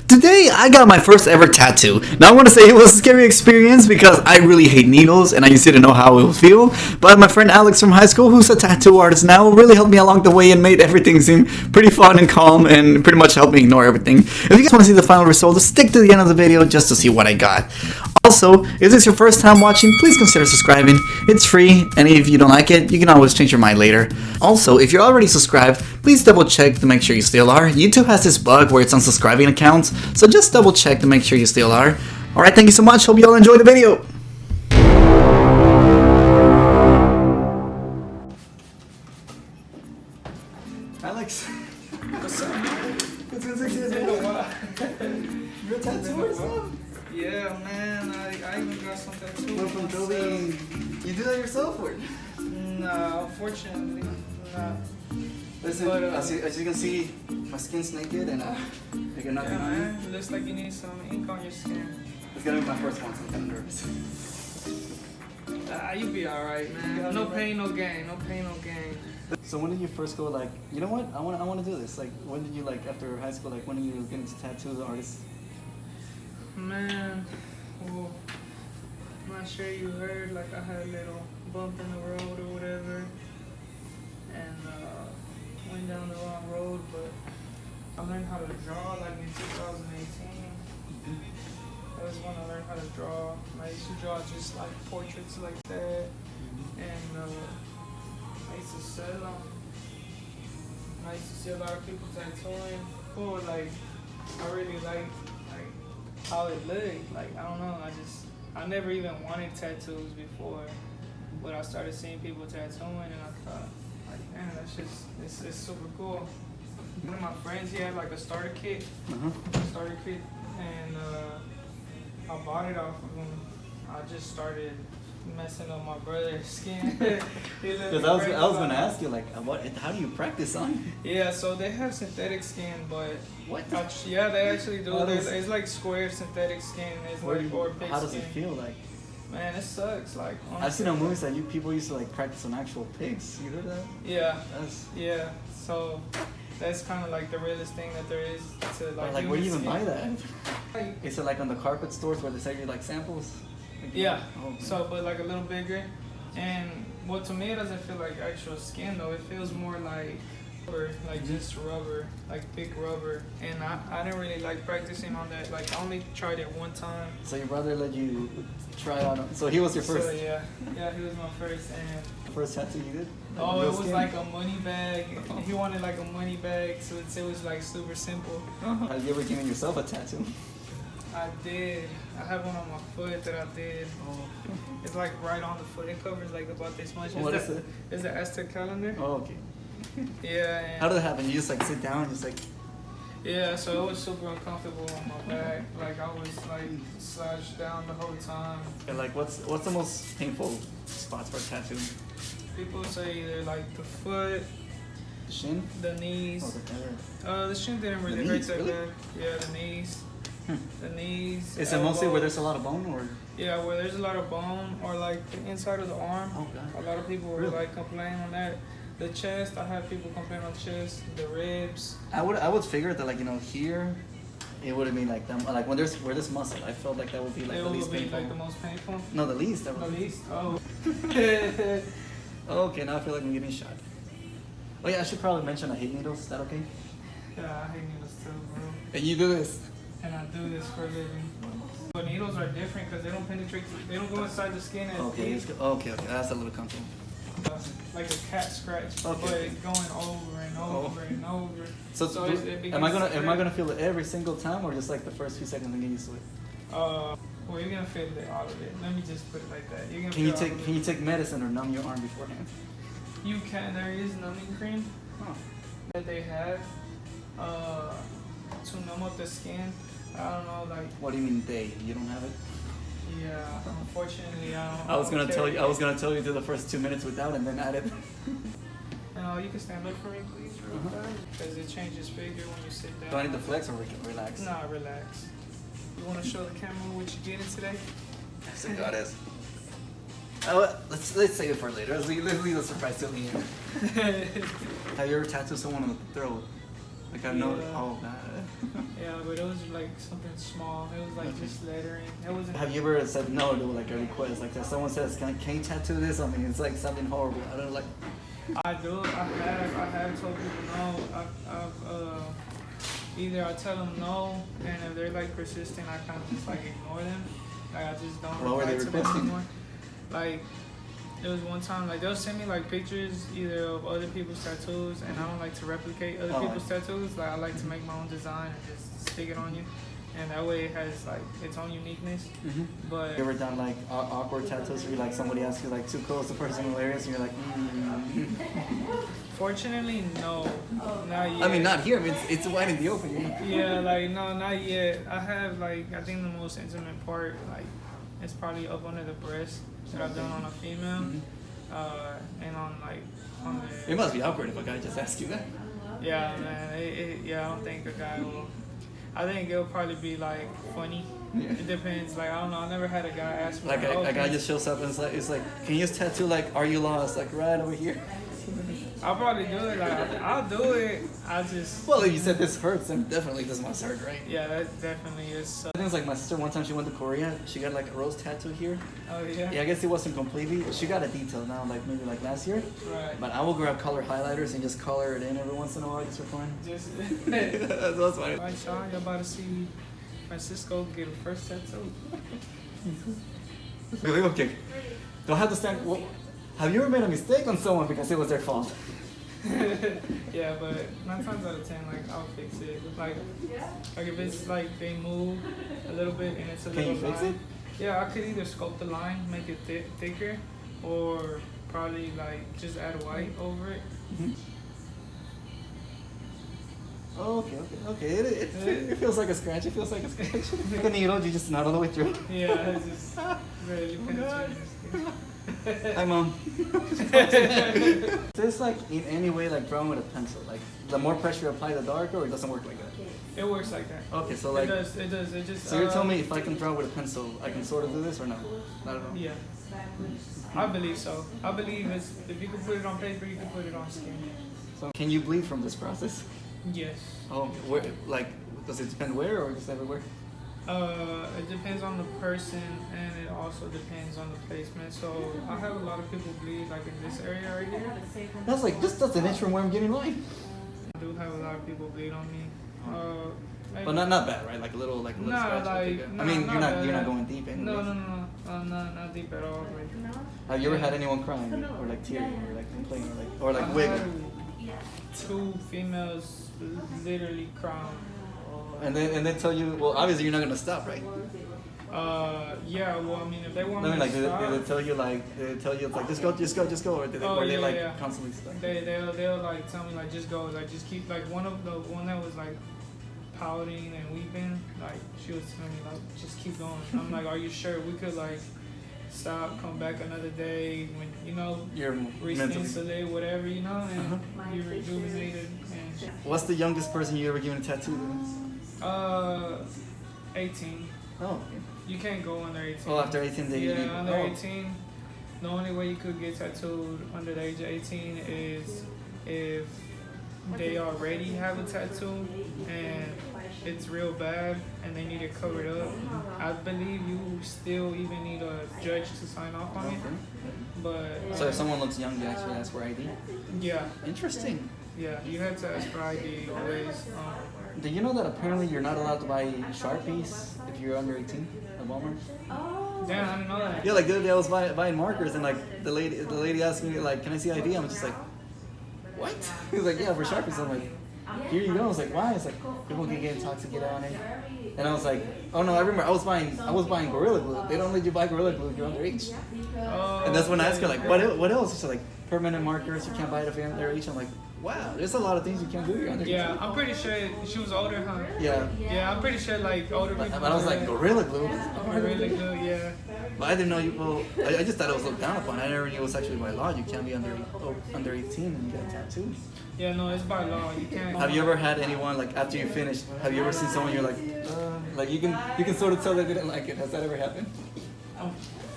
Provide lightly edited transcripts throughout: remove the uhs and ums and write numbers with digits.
Today, I got my first ever tattoo. Now, I want to say it was a scary experience because I really hate needles and I used to know how it would feel. But my friend Alex from high school, who's a tattoo artist now, really helped me along the way and made everything seem pretty fun and calm and pretty much helped me ignore everything. If you guys want to see the final result, just stick to the end of the video just to see what I got. Also, if this is your first time watching, please consider subscribing. It's free, and if you don't like it, you can always change your mind later. Also, if you're already subscribed, please double check to make sure you still are. YouTube has this bug where it's unsubscribing accounts, so just double check to make sure you still are. Alright, thank you so much. Hope you all enjoy the video. Alex. What's up? It's been 6 years. You're a tattoo artist? Yeah, man, I even got some tattoos. We're from Joby. You do that yourself, or? Nah, unfortunately, not. Listen, But, as you can see, my skin's naked and I got nothing Yeah, on man, it looks like you need some ink on your skin. It's gonna be my first one, so I'm kind of nervous. You'll be alright, man. No pain, no gain. No pain, no gain. So when did you first go like, you know what, I want to do this? Like, when did you, like, after high school, like, when did you get into tattoo artists? Man, well, I'm not sure you heard, like I had a little bump in the road or whatever, and went down the wrong road, but I learned how to draw like in 2018. That was when I learned how to draw. I used to draw just like portraits like that, and I used to sell them. I used to see a lot of people tattooing. Cool, like I really like how it looked. Like I don't know, I never even wanted tattoos before, but I started seeing people tattooing, and I thought, like, man, it's super cool. One of my friends, he had like a starter kit, and I bought it off of him. I just started messing up my brother's skin. Because I was gonna ask you, like, how do you practice on? Yeah, so they have synthetic skin, but What? yeah, they actually do. It's like square synthetic skin. It's like or pig How does skin. it feel like? Man, it sucks. Like honestly. I've seen on movies that people used to like practice on actual pigs. You heard that? Yeah, That's yeah. So that's kind of like the realest thing that there is to like. like, where do you even buy that? Like, Is it like on the carpet stores where they sell you like samples? Like, yeah. Oh, okay. So, but like a little bigger, and well, to me, it doesn't feel like actual skin though. It feels more like rubber, like just rubber, like thick rubber. And I didn't really like practicing on that. Like I only tried it one time. So your brother let you try on. So he was your first. So yeah, he was my first, and First tattoo you did? Like oh, real it was skin? like a money bag. He wanted like a money bag, so it was like super simple. Have you ever given yourself a tattoo? I did. I have one on my foot that I did. Oh. It's like right on the foot. It covers like about this much. What is it? It's the Aztec calendar. Oh, okay. Yeah. And How did that happen? You just like sit down and just like. yeah, so it was super uncomfortable on my back. Like I was like slouched down the whole time. And like, what's the most painful spots for a tattoo? People say either like the foot, The shin? the knees. Oh, the hair. The shin didn't really The hurt knees, that really? bad. Yeah, the knees. The knees. Is it mostly where elbows. there's a lot of bone, or? Yeah, where there's a lot of bone, or like the inside of the arm. Oh, God. A lot of people were Really? like complaining on that. The chest, I had people complain on the chest, the ribs. I would figure that, like, here, it would have been like them, like where there's muscle. I felt like that would be like It the would least be painful. like the most painful. No, the least. The least? Oh. Okay, now I feel like I'm getting shot. Oh yeah, I should probably mention I hate needles. Is that okay? Yeah, I hate needles too, bro. And you do this. And I do this for a living. But needles are different because they don't penetrate, they don't go inside the skin as Okay, deep. okay, that's a little comfortable. Like a cat scratch, Okay. but it's going over and over and over. So, it am I begins gonna feel it every single time, or just like the first few seconds and get used to it? well, you're gonna feel all of it. Let me just put it like that. You're gonna Can you feel all of take it. medicine or numb your arm beforehand? You can. There is numbing cream Oh. that they have to numb up the skin. I don't know, like What do you mean they? You don't have it? yeah. Unfortunately, I don't. I was gonna carry tell you do the first 2 minutes without and then add it. You can stand up for me, please, real fast, because it changes figure when you sit down. Do I need to flex or relax? Nah, relax. You want to show the camera what you did today? So got it. Let's save it for later. Let's leave the surprise till the end. Have you ever tattooed someone on the throat? Like I know. Yeah. Oh man. Yeah, but it was like something small. It was like Okay. just lettering. It wasn't. Have you ever said no to like a request? Like if someone says, can you tattoo this on me? It's like something horrible. I don't like. I do. I have told people no. Either I tell them no, and if they're like persistent, I kind of just like ignore them. Like I just don't What were they reply to them requesting? anymore. Like there was one time, like they'll send me like pictures either of other people's tattoos, and I don't like to replicate other Oh, people's tattoos. Like I like to make my own design and just stick it on you, and that way it has like its own uniqueness. Mm-hmm. But You ever done like awkward tattoos where you like somebody asks you like too close to personal areas and you're like, fortunately, no, not yet. I mean, not here. I mean, it's wide in the open. You know? Yeah, like no, not yet. I have like I think the most intimate part like it's probably up under the breast that I've done on a female, and on like on the. It must be awkward if a guy just asks you that. Yeah, man. Yeah, I don't think a guy will. I think it'll probably be like funny. Yeah. It depends. Like I don't know. I never had a guy ask me. Like oh, a guy just shows up and it's like, can you just tattoo like, are you lost? Like right over here. I'll probably do it. Like I'll do it. I just. Well, if you said this hurts, then definitely this must hurt, right? Yeah, that definitely is. I think it's like my sister. One time she went to Korea. She got like a rose tattoo here. Oh yeah. Yeah, I guess it wasn't completely. She got a detail now, like maybe like last year. Right. But I will grab color highlighters and just color it in every once in a while just for fun. Just. That's funny. Alright, Sean, you're about to see Francisco get a first tattoo. Really? Okay. Don't have to stand. Well, have you ever made a mistake on someone because it was their fault? Yeah, but 9 times out of 10, like I'll fix it. Like if it's like they move a little bit and it's a Can little you fix line. it? Yeah, I could either sculpt the line, make it thicker, or probably like just add white over it. Mhm. Oh, okay. It feels like a scratch. It feels like a scratch. The needle, you just not all the way through. Yeah, it's just really God. penetrating. Hi, Mom. So it's like in any way like drawing with a pencil. Like the more pressure you apply, the darker, or it doesn't work like that. It works like that. Okay, so like, it does. It just. so you're telling me if I can draw with a pencil, I can sort of do this or no? I don't know. Yeah. I believe so. I believe it's if you can put it on paper, you can put it on skin. So can you bleed from this process? Yes. Oh, where? Like, does it depend where or just everywhere? It depends on the person, and it also depends on the placement. So I have a lot of people bleed like in this area right here. That's like just that's an inch from where I'm getting mine. I do have a lot of people bleed on me. But not bad, right? Like a little like a little Nah, scratch. like, I nah, mean, not you're not bad. going deep anyways. No, not deep at all. Like, Have you ever had anyone crying or like tearing or like complaining or like I wiggling? had 2 females literally crying. And then tell you, well, obviously you're not gonna stop, right? Yeah. Well, I mean, if they want I me mean, like to stop, they tell you it's like just go, or Oh, were they yeah, like yeah. constantly stuck? they'll like tell me like just go, like just keep, like one that was like pouting and weeping, like she was telling me like just keep going. I'm like, are you sure? We could like stop, come back another day when you know You're mentally. reinsulate, whatever, you know, and Uh-huh. you rejuvenated. And What's the youngest person you ever given a tattoo to? 18. Oh, You can't go under 18. well, after 18 they Yeah, leave. under Oh. 18. The only way you could get tattooed under the age of 18 is if they already have a tattoo and it's real bad and they need it covered up. I believe you still even need a judge to sign off on it. But So if someone looks young, they actually ask for ID. yeah, Interesting. yeah, you have to ask for ID always. Do you know that apparently you're not allowed to buy Sharpies if you're under 18 at Walmart? Damn, I didn't know that. Yeah, like the other day I was buying markers and like the lady asked me like, can I see ID? I'm just like, what? He's like, yeah, for Sharpies. I'm like, here you go. I was like, why? It's like people can get intoxicated on it. And I was like, oh no, I remember I was buying Gorilla Glue. They don't let you buy Gorilla Glue if you're underage. And that's when I asked her like, what else? She's like, permanent markers. You can't buy it if you're underage. I'm like, wow, there's a lot of things you can't do if you're underage. Yeah, I'm pretty sure she was older, huh? Yeah. Yeah, I'm pretty sure like older But people. I was like, Gorilla Glue. Really good, yeah. But I didn't know you. Well, I just thought it was looked down upon. I never knew it was actually by law. You can't be under 18 and get a tattoo. Yeah, no, it's by law. You can't. Have you ever had anyone like after you finish? Have you ever seen someone you're like you can sort of tell they didn't like it? Has that ever happened?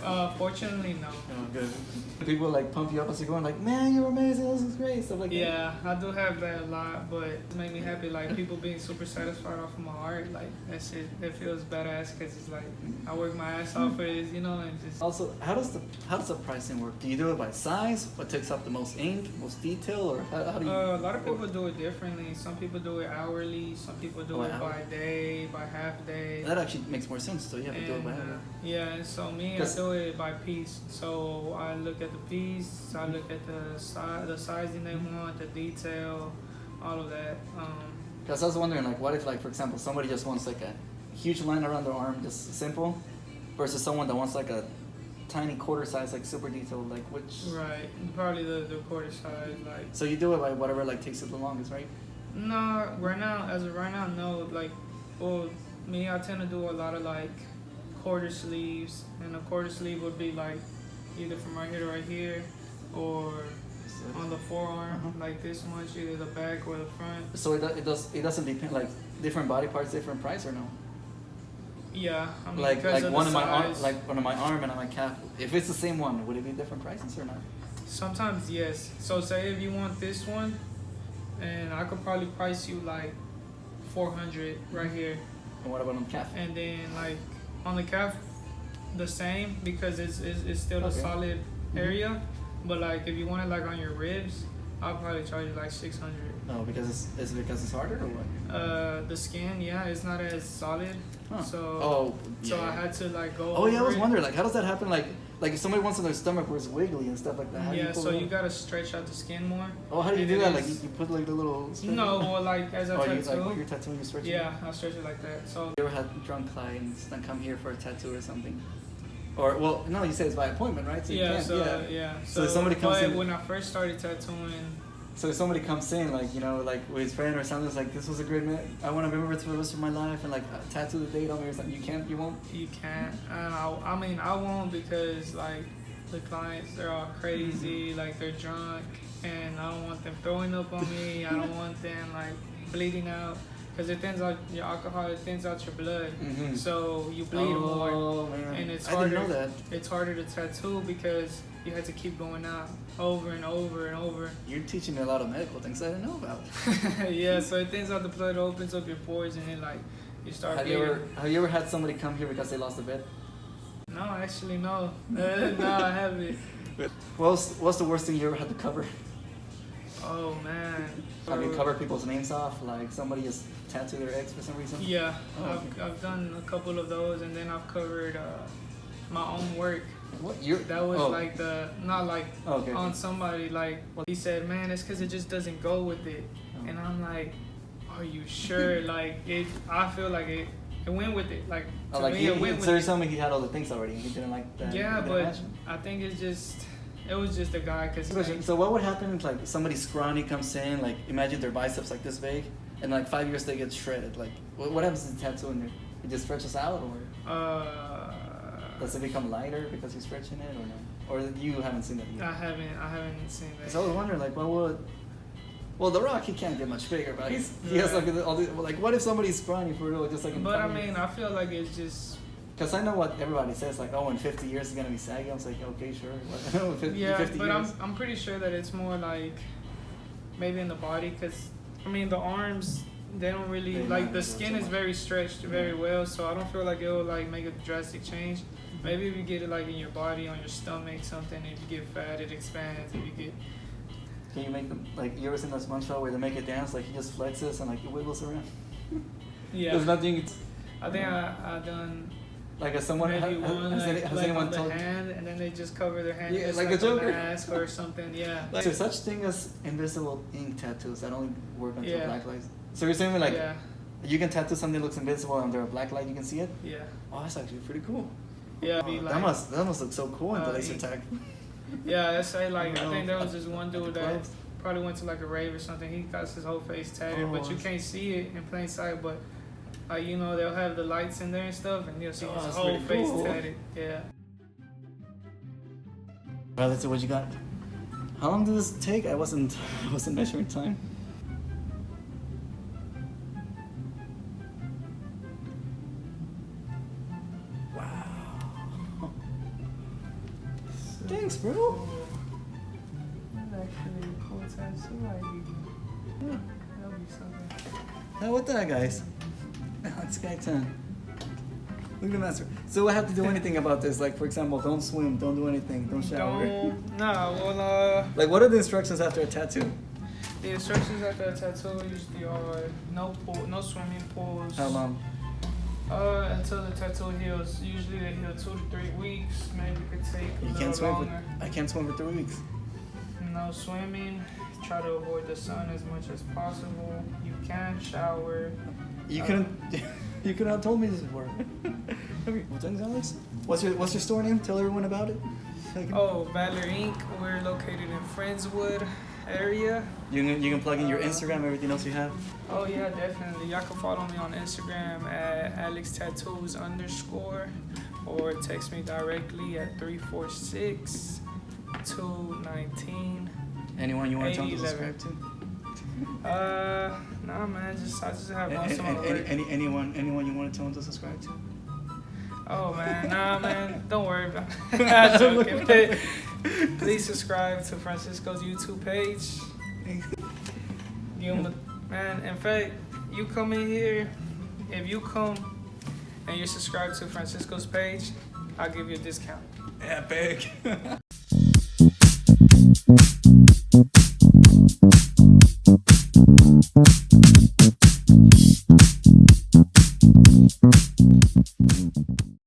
Fortunately, no. Oh, good. People like pump you up as you're going, like, man, you're amazing, this is great, stuff like that. Yeah, I do have that a lot, but it made me happy. Like people being super satisfied off of my art, like that shit, it feels badass because it's like I work my ass off for it, you know, and just. Also, how does the pricing work? Do you do it by size? What takes up the most ink, most detail, or how do you? A lot of people do it differently. Some people do it hourly. Some people do it by day, by half day. That actually makes more sense. So you have to do it by hour. Yeah, and so me, I do it by piece. So I look at the piece, I look at the sizing they want, the detail, all of that. Because I was wondering, like, what if, like, for example, somebody just wants like a huge line around their arm, just simple, versus someone that wants like a tiny quarter size, like super detailed, like which? Right, probably the quarter size, like. So you do it by whatever like takes you the longest, right? No, right now, as of right now, no. Like, well, me, I tend to do a lot of like quarter sleeves, and a quarter sleeve would be like either from right here to right here, or on the forearm, like this much, either the back or the front. So it doesn't depend, like different body parts, different price, or no? Yeah, I mean, like one of my arm, size. like one of my arm and on my calf. If it's the same one, would it be different prices or not? Sometimes yes. So say if you want this one, and I could probably price you like 400 right here. And what about on the calf? And then like on the calf, the same because it's still a solid area. But like if you want it like on your ribs, I'll probably charge you like 600. Oh, because it's harder or what? The skin, yeah, it's not as solid. Huh. So I had to like go. Oh yeah, I was over it. wondering like how does that happen? Like if somebody wants on their stomach where it's wiggly and stuff like that. How do you pull so it you up? gotta stretch out the skin more. Oh, how do you And do it that? Like is- you put like the little. No, well, like as a Oh, tattoo. you like when you're tattooing, you stretch it? Yeah, I stretch it like that. So You ever had drunk clients that come here for a tattoo or something? Or well, no, you said it's by appointment, right? So you yeah, can't, yeah. So if somebody comes but in. when I first started tattooing, So if somebody comes in, like, you know, like with his friend or something, it's like, this was a great man, I want to remember it for the rest of my life, and like tattoo the date on me or something. You won't? you can't. And I mean, I won't because like the clients, they're all crazy, like they're drunk, and I don't want them throwing up on me. I don't want them like bleeding out. Because it thins out your alcohol, it thins out your blood, so you bleed more, man. and it's I harder. didn't know that. It's harder to tattoo because you had to keep going out over and over and over. You're teaching me a lot of medical things I didn't know about. Yeah, so it thins out the blood, opens up your pores, and then like you start Have bleeding. you ever had somebody come here because they lost a bet? No, actually no. No, I haven't. What's the worst thing you ever had to cover? Oh man. Have you covered people's names off? Like somebody just tattooed their ex for some reason? Yeah, Oh, I've done a couple of those, and then I've covered my own work. What? You're, That was like not like Okay. on somebody, like he said, man, it's because it just doesn't go with it. And I'm like, are you sure? Like I feel like it went with it. Like to like me, it went with so you're it. telling me he had all the things already and he didn't like that? Yeah, didn't but match? I think it was just a guy because So what would happen if like somebody scrawny comes in, like imagine their biceps like this big, and like 5 years they get shredded? Like what happens to the tattoo in there? It just stretches out, or does it become lighter because you're stretching it, or no? Or you haven't seen that yet? I haven't seen that. So I was wondering, like, what would? Well, The Rock, he can't get much bigger, but he has like all the, like, what if somebody's scrawny for real, just like in But 5 I years? mean, I feel like it's just. Because I know what everybody says, like, oh, in 50 years it's gonna be saggy. I was like, okay, sure. What, 50, Yeah, 50 but years. I'm pretty sure that it's more like maybe in the body, because I mean the arms, they don't really They like don't the do skin so is much. very stretched very well, so I don't feel like it'll like make a drastic change. Maybe if you get it like in your body, on your stomach, something. If you get fat, it expands. If you get Can you make them like you ever seen that SpongeBob where they make it dance? Like he just flexes and like it wiggles around. yeah, There's nothing. I think I done Like has someone maybe has, one has like anyone on the told? hand, and then they just cover their hand Yeah, just like a like Joker. mask or something. Yeah. Like, there's such thing as invisible ink tattoos that only work until Yeah. black lights. So you're saying like yeah. you can tattoo something that looks invisible under a black light, you can see it? Yeah. Oh, that's actually pretty cool. Yeah. Oh, Be that like, must look so cool in the laser ink. tag. Yeah, that's say like I Oh, think there was this one at the dude that clubs? probably went to like a rave or something. He got his whole face tatted, but you Oh. can't see it in plain sight. But you know, they'll have the lights in there and stuff, and you'll see Oh, his that's whole pretty face cool. tatted. Yeah. Well, let's see what you got. How long did this take? I wasn't measuring time. Wow. thanks, bro. That's actually a cool tattoo idea. Yeah. That'll be something. How about that, guys? It's guy 10. Look at the master. So I have to do anything about this? Like, for example, don't swim, don't do anything, don't shower. Like, what are the instructions after a tattoo? The instructions after a tattoo usually are no swimming pools. How long? Until the tattoo heals. Usually they heal 2 to 3 weeks. Maybe it could take a little longer. I can't swim for 3 weeks. No swimming. Try to avoid the sun as much as possible. You can shower. You couldn't. You could have told me this before. Okay. Well, thanks, Alex. What's your store name? Tell everyone about it. Oh, Valor Inc. We're located in Friendswood area. You can plug in your Instagram, everything else you have. Oh yeah, definitely. Y'all can follow me on Instagram at AlexTattoos_ or text me directly at 346-219. Anyone you want to tell them to subscribe to? Nah, man. I just have most of my anyone you want to tell them to subscribe to? Oh man, nah, man. Don't worry about it. I'm joking. Please subscribe to Francisco's YouTube page. Man, in fact, you come in here. If you come and you're subscribed to Francisco's page, I'll give you a discount. Epic.